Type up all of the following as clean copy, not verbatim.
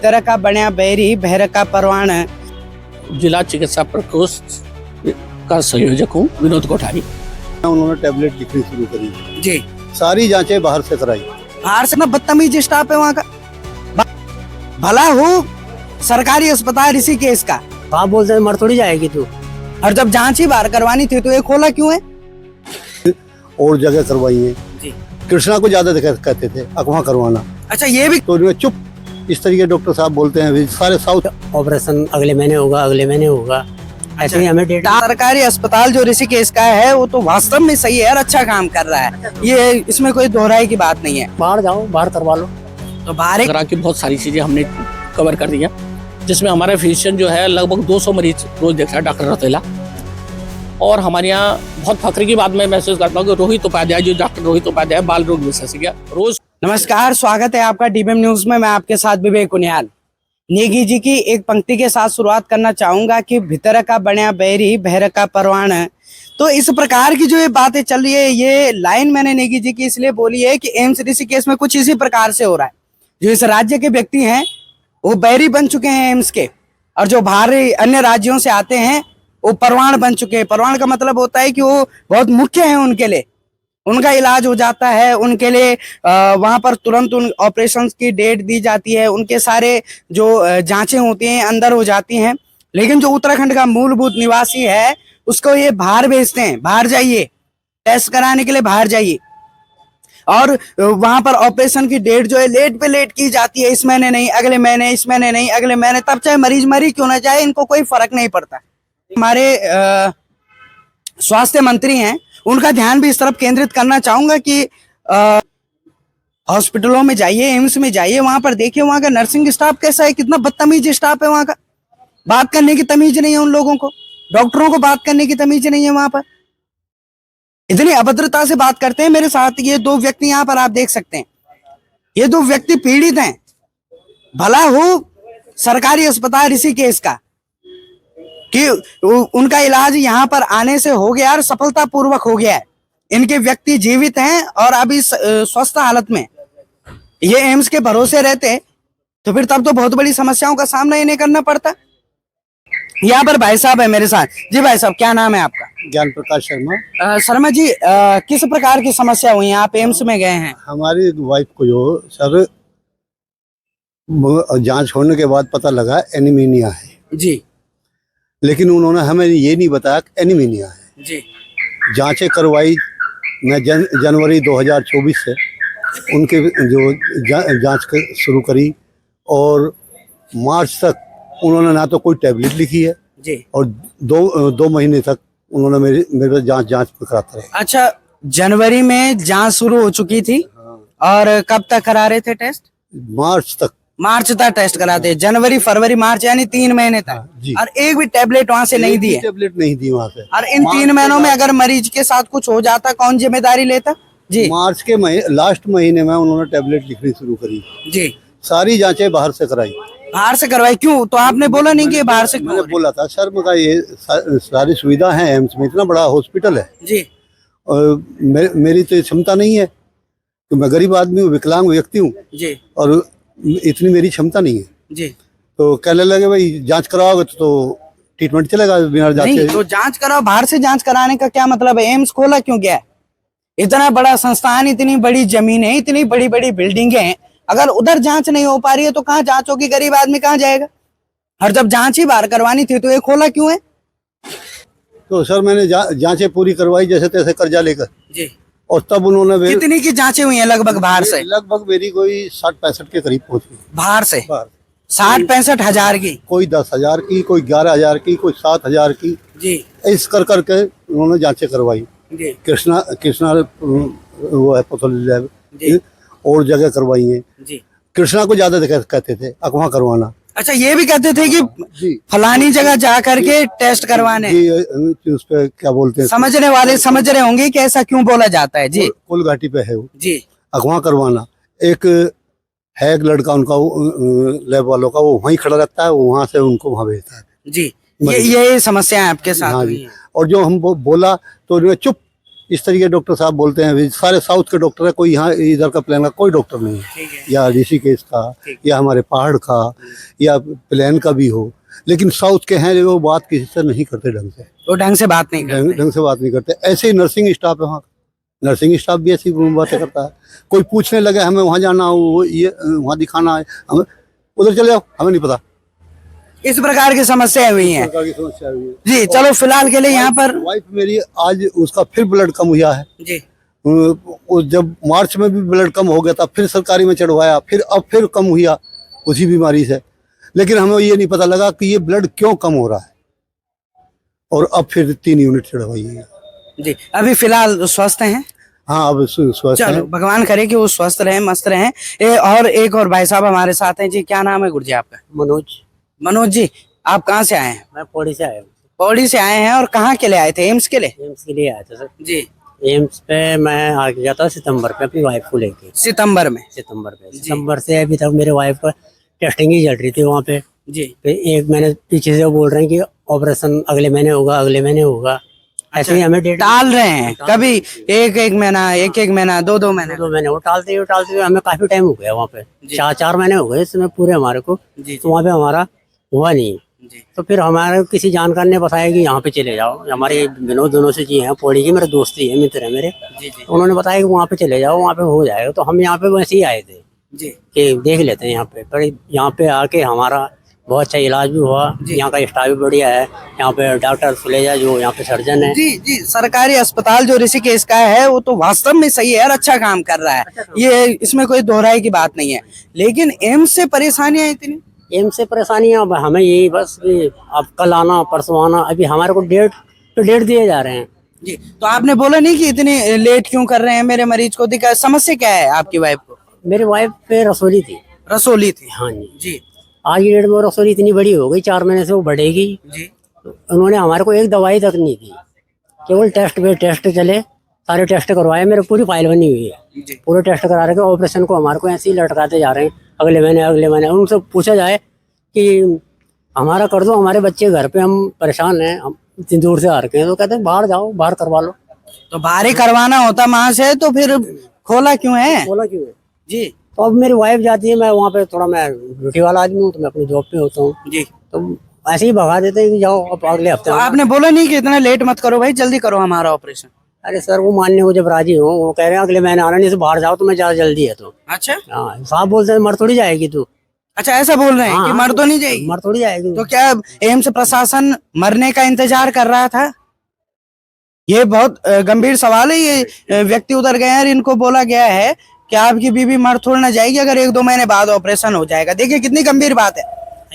तरह का बण्या बैरी भैर का परवान। जिला चिकित्सा प्रकोष्ठ का संयोजक हूँ विनोद कोठारी। उन्होंने टैबलेट लिखनी शुरू करी जी, सारी जांचें बाहर से कराई। बाहर से ना बदतमीज स्टाफ है वहाँ का। भला हो सरकारी अस्पताल ऋषिकेश का, आप बोलते हैं मर थोड़ी जाएगी तू। और जब जांच ही बाहर करवानी थी तो ये खोला क्यों है? और जगह करवाई है जी। कृष्णा को ज्यादा कहते थे अगवा करवाना। अच्छा, ये भी तो इनमें चुप इस तरीके डॉक्टर साहब बोलते हैं सारे साउथ। ऑपरेशन अगले महीने होगा, अगले महीने होगा, ऐसे ही हमें डेट। सरकारी अस्पताल जो ऋषिकेश का है वो तो वास्तव में सही है और अच्छा काम कर रहा है, ये इसमें कोई दोहराई की बात नहीं है। बाहर जाओ, बाहर करवा लो। तो बाहर करा के बहुत सारी चीजें हमने कवर कर दिया, जिसमें हमारा फिजिशियन जो है लगभग 200 मरीज रोज देखता है, डॉक्टर रतेला। और हमारे यहाँ बहुत फख्र की बात मैं महसूस करता हूँ कि रोहित उपाध्याय, जो डॉक्टर रोहित उपाध्याय बाल रोग विशेषज्ञ, रोज। नमस्कार, स्वागत है आपका डीबीएम न्यूज में। मैं आपके साथ विवेक उनियाल। नेगी जी की एक पंक्ति के साथ शुरुआत करना चाहूंगा कि भीतर का बण्या बैरी भैर का परवान। तो इस प्रकार की जो ये बातें चल रही है, ये लाइन मैंने नेगी जी की इसलिए बोली है कि एम्स ऋषिकेश में कुछ इसी प्रकार से हो रहा है। जो इस राज्य के व्यक्ति हैं वो बैरी बन चुके हैं एम्स के, और जो बाहर अन्य राज्यों से आते हैं वो परवान बन चुके हैं। परवान का मतलब होता है कि वो बहुत मुख्य है, उनके लिए उनका इलाज हो जाता है, उनके लिए वहां पर तुरंत उन ऑपरेशंस की डेट दी जाती है, उनके सारे जो जांचें होती हैं अंदर हो जाती हैं। लेकिन जो उत्तराखंड का मूलभूत निवासी है उसको ये बाहर भेजते हैं, बाहर जाइए टेस्ट कराने के लिए, बाहर जाइए। और वहां पर ऑपरेशन की डेट जो है लेट पे लेट की जाती है, इस महीने नहीं अगले महीने, इस महीने नहीं अगले महीने। तब चाहे मरीज मरी क्यों ना जाए, इनको कोई फर्क नहीं पड़ता। हमारे स्वास्थ्य मंत्री हैं, उनका ध्यान भी इस तरफ केंद्रित करना चाहूंगा कि हॉस्पिटलों में जाइए, एम्स में जाइए, वहां पर देखिए वहां का नर्सिंग स्टाफ कैसा है, कितना बदतमीज स्टाफ है वहां का। बात करने की तमीज नहीं है उन लोगों को, डॉक्टरों को बात करने की तमीज नहीं है वहां पर। इतनी अभद्रता से बात करते हैं। मेरे साथ ये दो व्यक्ति यहाँ पर आप देख सकते हैं, ये दो व्यक्ति पीड़ित हैं। भला हो सरकारी अस्पताल ऋषिकेश का कि उनका इलाज यहाँ पर आने से हो गया और सफलतापूर्वक हो गया है, इनके व्यक्ति जीवित हैं और अभी स्वस्थ हालत में। ये एम्स के भरोसे रहते तो फिर तब तो बहुत बड़ी समस्याओं का सामना इन्हें करना पड़ता। यहाँ पर भाई साहब है मेरे साथ। जी भाई साहब, क्या नाम है आपका? ज्ञान प्रकाश शर्मा। शर्मा जी, किस प्रकार की समस्या हुई है? आप एम्स में गए हैं। हमारी वाइफ को जो सर जांच होने के बाद पता लगा एनीमिया है जी, लेकिन उन्होंने हमें ये नहीं बताया कि एनीमिया है जी। जांचें करवाई मैं जनवरी 2024 से उनके जो जांच शुरू करी, और मार्च तक उन्होंने ना तो कोई टैबलेट लिखी है जी, और दो महीने तक उन्होंने मेरे जांच कराते रहे। अच्छा, जनवरी में जांच शुरू हो चुकी थी। और कब तक करा रहे थे टेस्ट? मार्च तक टेस्ट कराते, जनवरी फरवरी मार्च यानी 3 महीने तक। जी। और एक भी टैबलेट वहाँ से नहीं दी है। टैबलेट नहीं दी वहाँ से। और इन 3 महीनों में अगर मरीज के साथ कुछ हो जाता, कौन जिम्मेदारी लेता? जी, मार्च के लास्ट महीने में उन्होंने टैबलेट लिखनी शुरू करी। जी। सारी जांचें बाहर से कराई। बाहर से करवाई क्यों? तो आपने बोला नहीं कि बाहर से? मैंने बोला था सर, मगर ये सारी सुविधा है एम्स में, इतना बड़ा हॉस्पिटल है जी, और मेरी तो क्षमता नहीं है, तो मैं गरीब आदमी हूँ, विकलांग व्यक्ति हूँ जी, और इतनी मेरी क्षमता नहीं है। जी। तो कहने लगे भाई जांच कराओगे तो ट्रीटमेंट चलेगा बिना जांच नहीं, के। तो जांच कराओ। बाहर से जांच कराने का क्या मतलब है? एम्स खोला क्यों गया? इतना बड़ा संस्थान, इतनी बड़ी जमीन है, इतनी बड़ी बड़ी बिल्डिंगें हैं, अगर उधर जांच नहीं हो पा रही है तो कहाँ जांच होगी? गरीब आदमी कहाँ जाएगा? और जब जांच ही बाहर करवानी थी तो ये खोला क्यों है? तो सर मैंने जांचें पूरी करवाई जैसे तैसे कर्जा लेकर जी। और तब उन्होंने कितनी की जांचें हुई हैं लगभग बाहर से? लगभग मेरी कोई 60-65 के करीब पहुंची बाहर से 60-65 हजार की। कोई 10,000 की, कोई 11,000 की, कोई 7,000 की। जी, इस करके उन्होंने जांचें करवाई। जी, कृष्णा वो है पैथोलॉजी लैब, जी, और जगह करवाई है। जी। कृष्णा को ज्यादा कहते थे अगवा करवाना। अच्छा, ये भी कहते थे जी। कि फलानी जगह जा करके टेस्ट करवाने। जी, उस पे क्या बोलते हैं, समझने वाले समझ रहे होंगे कि ऐसा क्यों बोला जाता है। जी, कुल घाटी पे है वो जी, अगवा करवाना। एक है एक लड़का उनका लैब वालों का, वो वहीं खड़ा रहता है, वो वहां से उनको वहां भेजता है। जी। ये समस्या है आपके साथ हाँ हुई जी। है। और जो हम बोला तो उन्होंने चुप इस तरीके डॉक्टर साहब बोलते हैं। सारे साउथ के डॉक्टर है, कोई यहाँ इधर का प्लान का कोई डॉक्टर नहीं है, या ऋषिकेश का या हमारे पहाड़ का या प्लान का भी हो, लेकिन साउथ के हैं वो बात किसी से नहीं करते ढंग से, वो ढंग से बात नहीं करते। ढंग से बात नहीं करते। ऐसे ही नर्सिंग स्टाफ है वहाँ, नर्सिंग स्टाफ भी ऐसी बातें करता है। कोई पूछने लगे हमें वहाँ जाना हो, ये वहाँ दिखाना है, हमें उधर चले जाओ, हमें नहीं पता। इस प्रकार की समस्याएं हुई हैं। प्रकार की समस्या हुई है। जी चलो फिलहाल के लिए यहाँ पर वाइफ मेरी आज उसका फिर ब्लड कम हुआ है। जी वो जब मार्च में भी ब्लड कम हो गया था, फिर सरकारी में चढ़वाया, फिर अब फिर कम हुआ उसी बीमारी से, लेकिन हमें ये नहीं पता लगा कि ये ब्लड क्यों कम हो रहा है, और अब फिर 3 यूनिट चढ़वाई है। जी अभी फिलहाल स्वस्थ हैं। हाँ अब स्वस्थ चलो है। भगवान करे कि वो स्वस्थ रहे, मस्त रहे। और एक और भाई साहब हमारे साथ हैं। जी क्या नाम है गुरुजी आपका? मनोज। मनोज जी, आप कहाँ से आए हैं? मैं पौड़ी से आया हूँ। पौड़ी से आए हैं, और कहाँ के लिए आए थे? एम्स के लिए? एम्स के लिए आया था सर। जी एम्स पे मैं आ गया था सितंबर पे अपनी वाइफ को लेके। सितंबर में? सितंबर से अभी तक मेरे वाइफ का टेस्टिंग ही चल रही थी वहाँ पे। जी फिर एक महीने पीछे से वो बोल रहे हैं कि ऑपरेशन अगले महीने होगा, अगले महीने होगा। ऐसे ही हमें डेट टाल रहे हैं, कभी एक महीना, एक महीना, 2 महीने। 2 महीने वो टालते हुए हमें काफी टाइम हो गया वहाँ पे। 4 महीने हो गए इस समय पूरे हमारे को। तो वहाँ पे हमारा हुआ नहीं। तो फिर हमारे किसी जानकार ने बताया कि यहाँ पे चले जाओ। हमारे विनोद दोनों से जी हैं, पौड़ी के मेरे दोस्त ही है, मित्र है मेरे। तो उन्होंने बताया कि वहाँ पे चले जाओ, वहाँ पे हो जाएगा। तो हम यहाँ पे वैसे ही आए थे कि देख लेते हैं यहाँ पे। पर यहाँ पे आके हमारा बहुत अच्छा इलाज भी हुआ। यहाँ का स्टाफ भी बढ़िया है। यहाँ पे डॉक्टर सुलेजा जो यहाँ पे सर्जन है। जी सरकारी अस्पताल जो ऋषिकेश का है वो तो वास्तव में सही है और अच्छा काम कर रहा है, ये इसमें कोई दोहराई की बात नहीं है। लेकिन एम्स से परेशानियां इतनी, एम्स से परेशानियाँ अब हमें यही बस कि अब कल आना परसों आना, अभी हमारे को डेट पे डेट दिए जा रहे हैं। जी तो आपने बोला नहीं कि इतनी लेट क्यों कर रहे हैं मेरे मरीज को? दिखा समस्या क्या है आपकी वाइफ को? मेरी वाइफ पे रसोली थी। रसोली थी? हाँ जी। जी आज की डेट में रसोली इतनी बड़ी हो गई, 4 महीने से वो बढ़ेगी। जी तो उन्होंने हमारे को एक दवाई तक नहीं दी, केवल टेस्ट पे टेस्ट चले, सारे टेस्ट करवाए। मेरे पूरी फाइल बनी हुई है, जी पूरे टेस्ट करा रहे। ऑपरेशन को हमारे को ऐसे ही लटकाते जा रहे हैं, अगले महीने। उनसे पूछा जाए कि हमारा कर दो, हमारे बच्चे घर पे, हम परेशान हैं, हम इतनी दूर से आ रखे हैं। तो कहते हैं बाहर जाओ, बाहर करवा लो। तो बाहर ही करवाना होता माँ से, तो फिर खोला क्यों है? बोला क्यों है? जी तो अब मेरी वाइफ जाती है, मैं वहाँ पे थोड़ा, मैं ड्यूटी वाला आदमी हूँ तो मैं अपनी जॉब पे होता हूँ। जी तो ऐसे ही भगा देते हैं कि जाओ अब अगले हफ्ते। तो आपने बोला नहीं कि इतना लेट मत करो भाई, जल्दी करो हमारा ऑपरेशन? अरे सर वो मानने को जब राजी हो, वो कह रहे हैं अगले महीने आना, नहीं तो बाहर जाओ, तुम्हें ज्यादा जल्दी है। तो अच्छा हाँ, साहब बोलते हैं मर थोड़ी जाएगी तू। अच्छा ऐसा बोल रहे हैं कि मर तो नहीं जाएगी? मर थोड़ी जाएगी। तो क्या एम्स प्रशासन मरने का इंतजार कर रहा था? ये बहुत गंभीर सवाल है। ये व्यक्ति उधर गए हैं और इनको बोला गया है कि आपकी बीवी मर थोड़ी ना जाएगी अगर 1-2 महीने बाद ऑपरेशन हो जाएगा। देखिए कितनी गंभीर बात है।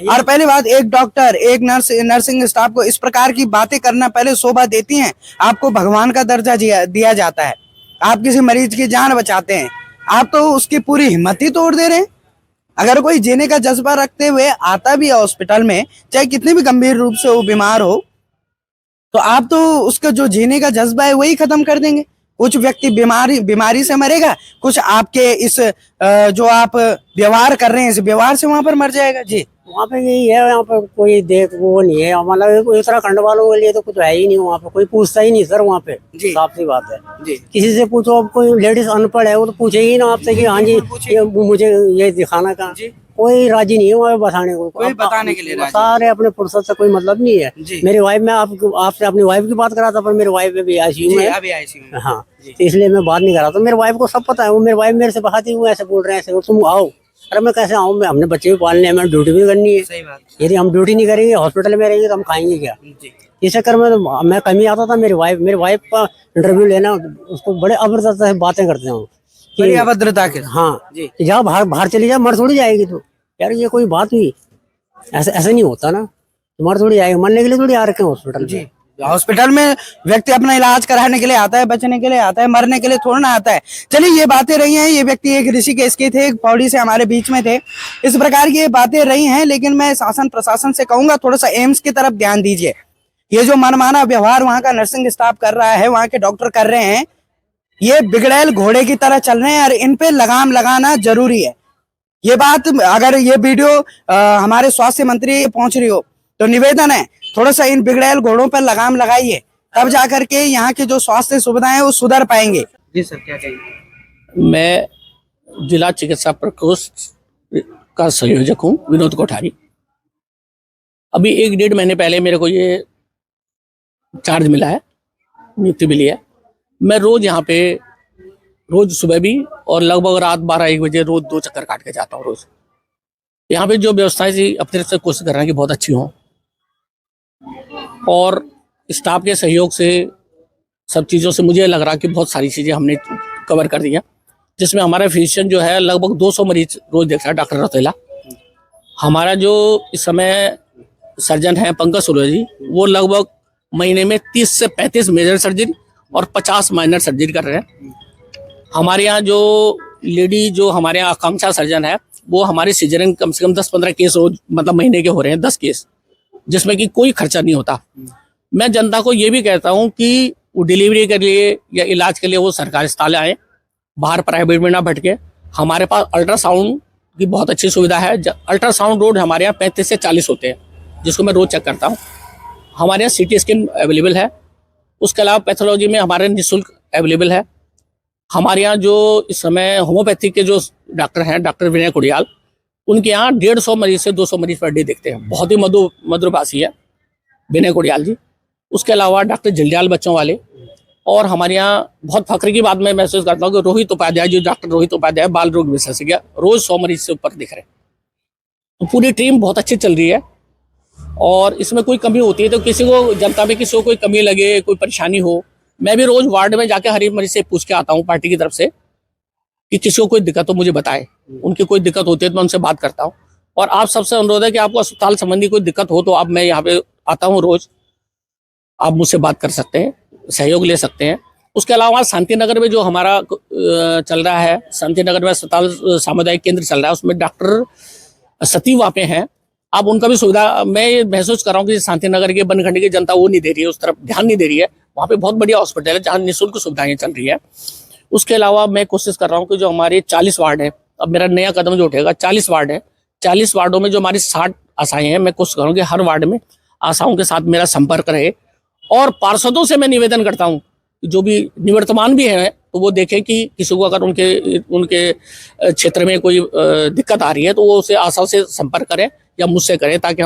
और पहली बात, एक डॉक्टर, एक नर्स, नर्सिंग स्टाफ को इस प्रकार की बातें करना पहले शोभा देती हैं। आपको भगवान का दर्जा दिया जाता है, आप किसी मरीज की जान बचाते हैं, आप तो उसकी पूरी हिम्मत ही तोड़ दे रहे हैं। अगर कोई जीने का जज्बा रखते हुए आता भी है हॉस्पिटल में, चाहे कितने भी गंभीर रूप से वो बीमार हो, तो आप तो उसका जो जीने का जज्बा है वही खत्म कर देंगे। कुछ व्यक्ति बीमारी से मरेगा, कुछ आपके इस जो आप व्यवहार कर रहे हैं, इस व्यवहार से वहां पर मर जाएगा। जी वहाँ पे यही है, यहाँ पे कोई देख वो नहीं है। मतलब उत्तराखंड वालों के लिए तो कुछ है ही नहीं, वहाँ पे कोई पूछता ही नहीं सर। वहाँ पे साफ सी बात है। जी किसी से पूछो, अब कोई लेडीज अनपढ़ है वो तो पूछेगी ना आपसे कि हाँ जी ये मुझे ये दिखाना का, कोई राजी नहीं है वहाँ बताने को, कोई बताने के लिए राजी। सारे अपने फुर्सत से, कोई मतलब नहीं है। मेरी वाइफ, मैं आपसे अपनी वाइफ की बात करा था, पर मेरी वाइफ भी आईसीयू में है। हाँ तो इसलिए मैं बात नहीं करा। तो मेरी वाइफ को सब पता है, वो मेरी वाइफ मेरे से बहाती हुई ऐसे बोल रहे हैं, तुम आओ। अरे मैं कैसे आऊँ, मैं हमने बच्चे भी पालने हैं, हमें ड्यूटी भी करनी है। सही बात। यदि हम ड्यूटी नहीं करेंगे, हॉस्पिटल में रहेंगे, तो हम खाएंगे क्या? इस चक्कर में तो मैं कमी आता था। मेरी वाइफ का इंटरव्यू लेना, उसको बड़े अभद्रता से बातें करते हैं बड़ी अभद्रता के। हाँ जाओ बाहर चली जाओ, मर थोड़ी जाएगी तू। यार ये कोई बात हुई? ऐसे नहीं होता ना, मर थोड़ी जाएगी। मरने के लिए थोड़ी आ रखे हैं हॉस्पिटल में। हॉस्पिटल में व्यक्ति अपना इलाज कराने के लिए आता है, बचने के लिए आता है, मरने के लिए थोड़ा ना आता है। चलिए ये बातें रही हैं। ये व्यक्ति एक ऋषिकेश के थे, एक पौड़ी से हमारे बीच में थे। इस प्रकार की ये बातें रही हैं, लेकिन मैं शासन प्रशासन से कहूंगा थोड़ा सा एम्स की तरफ ध्यान दीजिए। ये जो मनमाना व्यवहार वहाँ का नर्सिंग स्टाफ कर रहा है, वहाँ के डॉक्टर कर रहे हैं, ये बिगड़ैल घोड़े की तरह चल रहे हैं और इन पे लगाम लगाना जरूरी है। ये बात, अगर ये वीडियो हमारे स्वास्थ्य मंत्री पहुंच रही हो तो निवेदन है, थोड़ा सा इन बिगड़ैल घोड़ों पर लगाम लगाइए। तब जाकर के यहाँ की जो स्वास्थ्य सुविधाएं वो सुधर पाएंगे। जी सर, क्या कहेंगे? मैं जिला चिकित्सा प्रकोष्ठ का संयोजक हूँ, विनोद कोठारी। अभी 1-1.5 महीने पहले मेरे को ये चार्ज मिला है, नियुक्ति मिली है। मैं रोज यहाँ पे रोज सुबह भी और लगभग रात 12-1 बजे रोज 2 चक्कर काट के जाता हूँ रोज। यहाँ पे जो व्यवस्थाएं थी अपनी तरफ से कोशिश कर रहे हैं कि बहुत अच्छी हों, और स्टाफ के सहयोग से सब चीज़ों से मुझे लग रहा कि बहुत सारी चीज़ें हमने कवर कर दी हैं, जिसमें हमारा फिजिशियन जो है लगभग 200 मरीज रोज देखता है, डॉक्टर रतोला। हमारा जो इस समय सर्जन है पंकज सुलो जी, वो लगभग महीने में 30 से 35 मेजर सर्जरी और 50 माइनर सर्जरी कर रहे हैं। हमारे यहाँ जो लेडी जो हमारे यहाँ आकांक्षा सर्जन है, वो हमारे सीजरिंग कम से कम 10-15 केस रोज मतलब महीने के हो रहे हैं, 10 केस, जिसमें कि कोई खर्चा नहीं होता। मैं जनता को ये भी कहता हूँ कि वो डिलीवरी के लिए या इलाज के लिए वो सरकारी अस्पताल आए, बाहर प्राइवेट में ना भटके। हमारे पास अल्ट्रासाउंड की बहुत अच्छी सुविधा है। अल्ट्रासाउंड रोड हमारे यहाँ 35 से 40 होते हैं, जिसको मैं रोज चेक करता हूँ। हमारे यहाँ CT स्कैन अवेलेबल है। उसके अलावा पैथोलॉजी में हमारे निःशुल्क अवेलेबल है। हमारे यहाँ जो इस समय होम्योपैथी के जो डॉक्टर हैं, डॉक्टर विनय कुड़ियाल, उनके यहाँ 150 मरीज से 200 मरीज पर डे देखते हैं। बहुत ही मधुरभाषी है विनय कुड़ियाल जी। उसके अलावा डॉक्टर जंडियाल बच्चों वाले, और हमारे यहाँ बहुत फख्र की बात मैं महसूस करता हूँ कि रोहित उपाध्याय, जो डॉक्टर रोहित उपाध्याय बाल रोग विशेषज्ञ, रोज 100 मरीज से ऊपर दिख रहे हैं। तो पूरी टीम बहुत अच्छी चल रही है, और इसमें कोई कमी होती है तो किसी को, जनता में किसी को कोई कमी लगे, कोई परेशानी हो, मैं भी रोज वार्ड में जाके हर एक मरीज से पूछ के आता हूँ पार्टी की तरफ से कि किसी को कोई दिक्कत हो मुझे बताए। उनकी कोई दिक्कत होती है तो मैं उनसे बात करता हूँ। और आप सबसे अनुरोध है कि आपको अस्पताल संबंधी कोई दिक्कत हो तो आप, मैं यहाँ पे आता हूँ रोज, आप मुझसे बात कर सकते हैं, सहयोग ले सकते हैं। उसके अलावा शांति नगर में जो हमारा चल रहा है, शांति नगर में अस्पताल सामुदायिक केंद्र चल रहा है, उसमें डॉक्टर सती वहाँ पे हैं। आप उनका भी सुविधा, मैं ये महसूस कर रहा हूँ कि शांति नगर के बनखंड की जनता वो नहीं दे रही है, उस तरफ ध्यान नहीं दे रही है। वहाँ पे बहुत बढ़िया हॉस्पिटल है जहाँ निःशुल्क सुविधाएं चल रही है। उसके अलावा मैं कोशिश कर रहा हूँ कि जो हमारे 40 वार्ड है, अब मेरा नया कदम जो उठेगा, 40 वार्ड है, 40 वार्डों में जो हमारी 60 आशाएं हैं, मैं कोशिश करूँ कि हर वार्ड में आशाओं के साथ मेरा संपर्क रहे। और पार्षदों से मैं निवेदन करता हूँ, जो भी निवर्तमान भी है, तो वो देखें कि किसी को अगर उनके क्षेत्र में कोई दिक्कत आ रही है तो वो उसे आशा से संपर्क करें या मुझसे करें, ताकि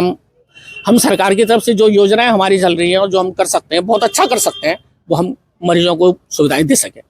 हम सरकार की तरफ से जो योजनाएं हमारी चल रही हैं और जो हम कर सकते हैं, बहुत अच्छा कर सकते हैं, वो हम मरीजों को सुविधाएं दे सकें।